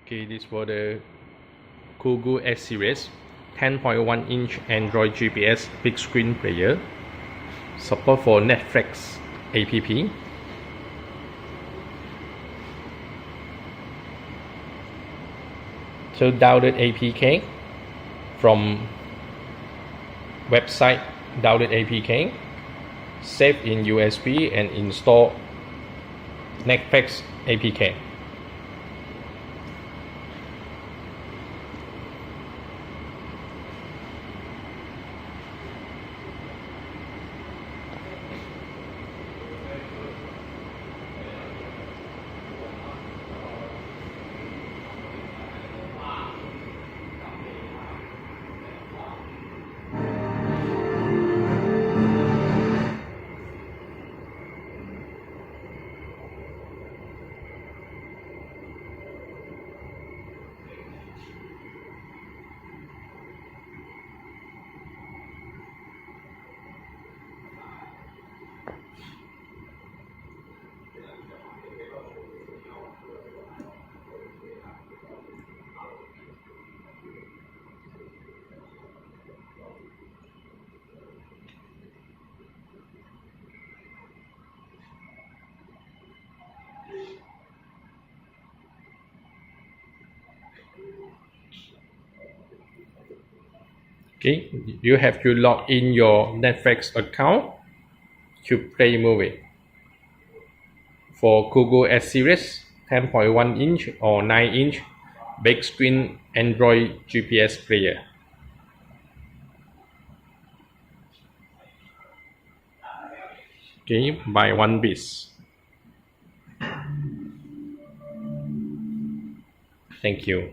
Okay, this for the Cogoo S series 10.1-inch Android GPS big screen player. Support for NetFlix app. So download APK from website, download APK, save in USB and install NetFlix APK. Okay, you have to log in your NetFlix account to play movie. For Cogoo S series 10.1-inch or 9-inch big screen Android GPS player. Okay, buy one piece. Thank you.